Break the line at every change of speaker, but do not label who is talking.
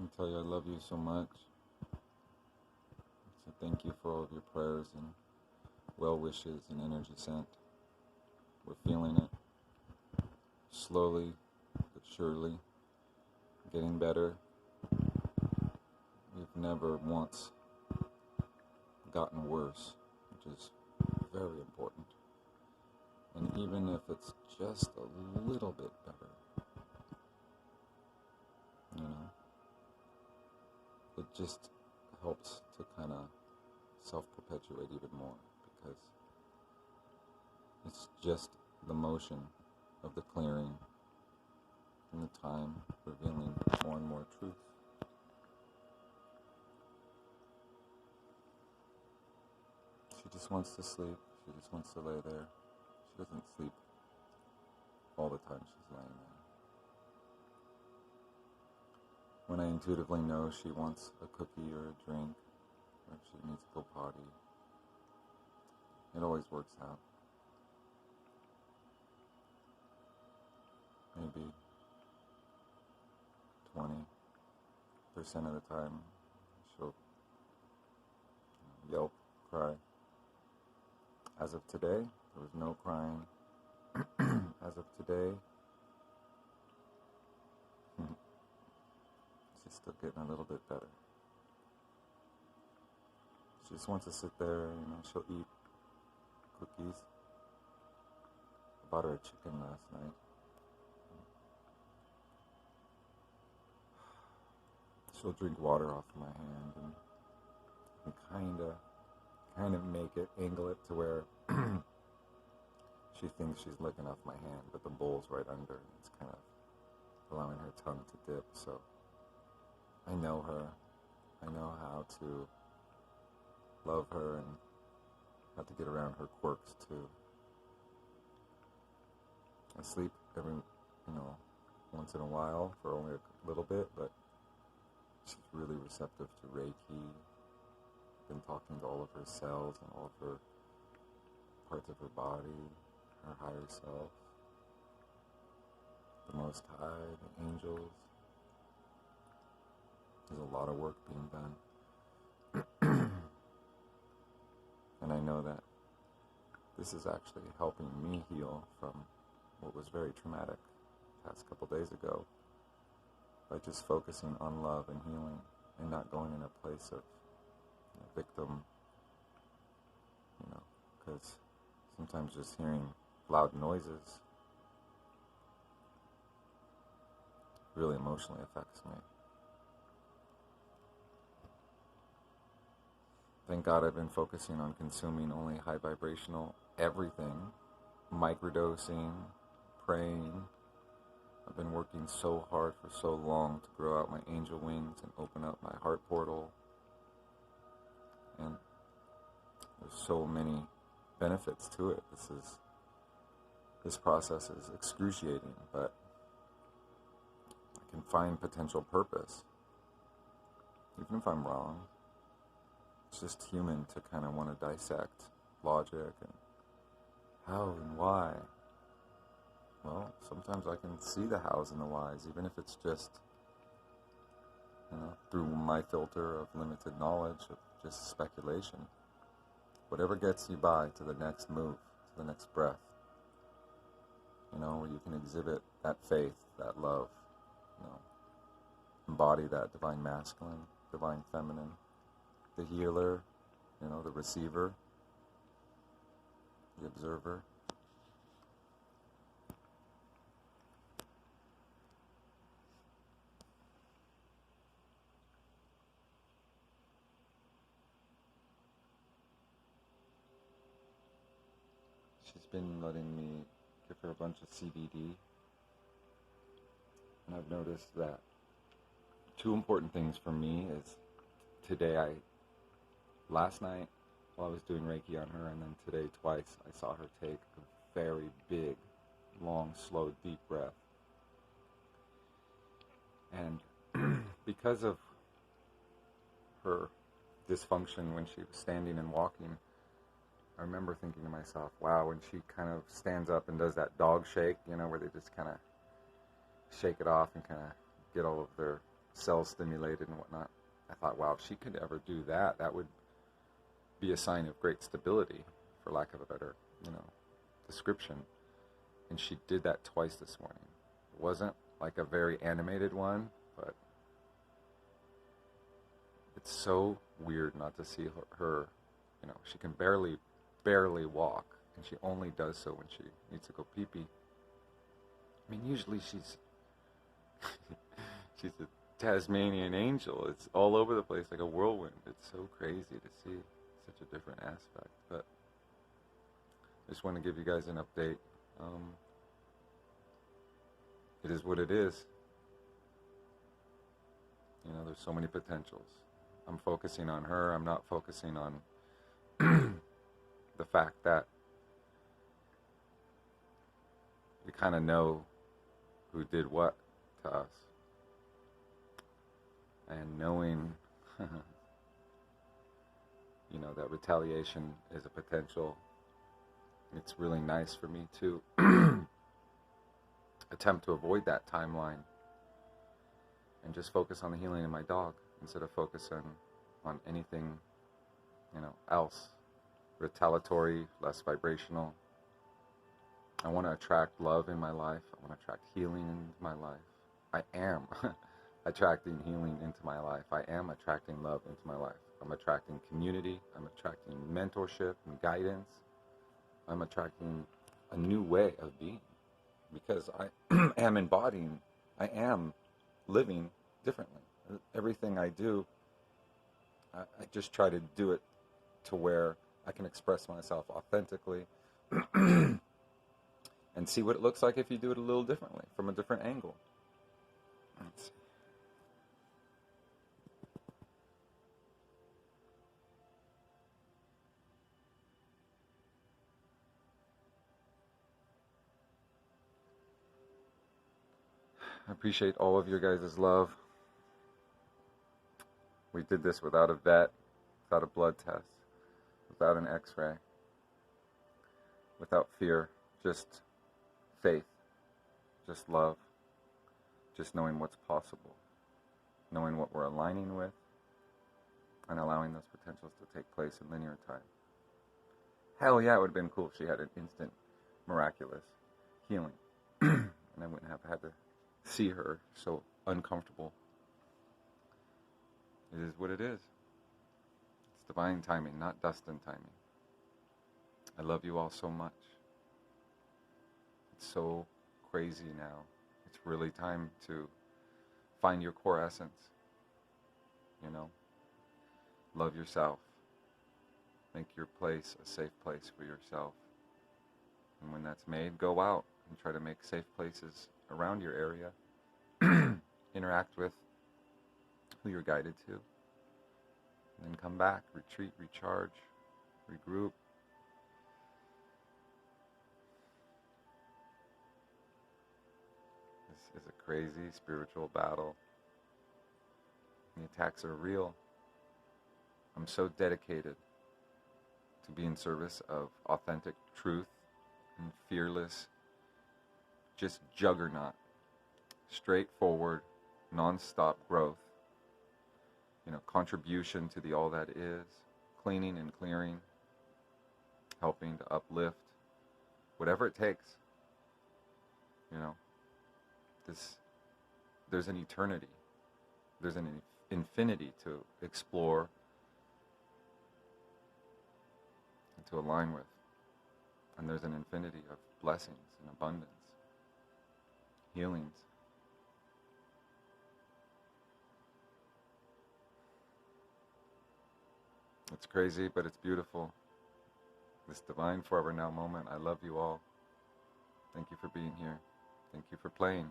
I tell you I love you so much. So thank you for all of your prayers and well wishes and energy sent. We're feeling it slowly but surely, getting better. We've never once gotten worse, which is very important. And even if it's just a little bit better, you know, it just helps to kind of self-perpetuate even more, because it's just the motion of the clearing and the time revealing more and more truth. She just wants to sleep. She just wants to lay there. She doesn't sleep all the time she's laying there. When I intuitively know she wants a cookie or a drink, or if she needs to go potty, it always works out. Maybe 20% of the time she'll yelp, cry. As of today, there was no crying. As of today, she's still getting a little bit better. She just wants to sit there, she'll eat cookies. I bought her a chicken last night. She'll drink water off my hand and kind of make it, angle it to where she thinks she's licking off my hand, but the bowl's right under, and it's kind of allowing her tongue to dip. So I know her. I know how to love her and how to get around her quirks too. I sleep every, once in a while for only a little bit, but she's really receptive to Reiki. Been talking to all of her cells and all of her parts of her body, her higher self, the Most High, the angels. There's a lot of work being done. And I know that this is actually helping me heal from what was very traumatic the past couple days ago, by just focusing on love and healing and not going in a place of victim, because sometimes just hearing loud noises really emotionally affects me. Thank God I've been focusing on consuming only high vibrational everything, microdosing, praying. I've been working so hard for so long to grow out my angel wings and open up my heart portal. And there's so many benefits to it. This process is excruciating, but I can find potential purpose. Even if I'm wrong, it's just human to kind of want to dissect logic and how and why. Well, sometimes I can see the hows and the whys, even if it's just, through my filter of limited knowledge, of just speculation. Whatever gets you by to the next move, to the next breath, where you can exhibit that faith, that love, embody that divine masculine, divine feminine, the healer, the receiver, the observer. She's been letting me give her a bunch of CBD, and I've noticed that two important things for me is last night while I was doing Reiki on her, and then today twice, I saw her take a very big, long, slow, deep breath. And because of her dysfunction when she was standing and walking, I remember thinking to myself, wow, when she kind of stands up and does that dog shake, where they just kind of shake it off and kind of get all of their cell stimulated and whatnot. I thought, wow, if she could ever do that, that would be a sign of great stability, for lack of a better, description. And she did that twice this morning. It wasn't like a very animated one, but it's so weird not to see her, she can barely walk, and she only does so when she needs to go pee-pee. I mean, usually she's she's a Tasmanian angel. It's all over the place like a whirlwind. It's so crazy to see such a different aspect. But I just want to give you guys an update. It is what it is. There's so many potentials. I'm focusing on her. I'm not focusing on the fact that we kind of know who did what to us. And knowing, that retaliation is a potential, it's really nice for me to attempt to avoid that timeline and just focus on the healing of my dog instead of focusing on anything, else, retaliatory, less vibrational. I want to attract love in my life. I want to attract healing into my life. I am attracting healing into my life. I am attracting love into my life. I'm attracting community. I'm attracting mentorship and guidance. I'm attracting a new way of being because I am embodying, I am living differently. Everything I do, I just try to do it to where I can express myself authentically and see what it looks like if you do it a little differently, from a different angle. Let's see. I appreciate all of your guys' love. We did this without a vet, without a blood test, without an x-ray, without fear, just faith, just love, just knowing what's possible, knowing what we're aligning with, and allowing those potentials to take place in linear time. Hell yeah, it would have been cool if she had an instant, miraculous healing. And I wouldn't have had to see her so uncomfortable. It is what it is. It's divine timing, not Dustin timing. I love you all so much. It's so crazy now. It's really time to find your core essence. Love yourself. Make your place a safe place for yourself. And when that's made, go out and try to make safe places around your area. Interact with who you're guided to. And then come back, retreat, recharge, regroup. This is a crazy spiritual battle. The attacks are real. I'm so dedicated to be in service of authentic truth and fearless, just juggernaut, straightforward, non-stop growth, contribution to the all that is, cleaning and clearing, helping to uplift, whatever it takes. There's an eternity, there's an infinity to explore and to align with, and there's an infinity of blessings and abundance, healings. It's crazy, but it's beautiful. This divine forever now moment. I love you all. Thank you for being here. Thank you for playing.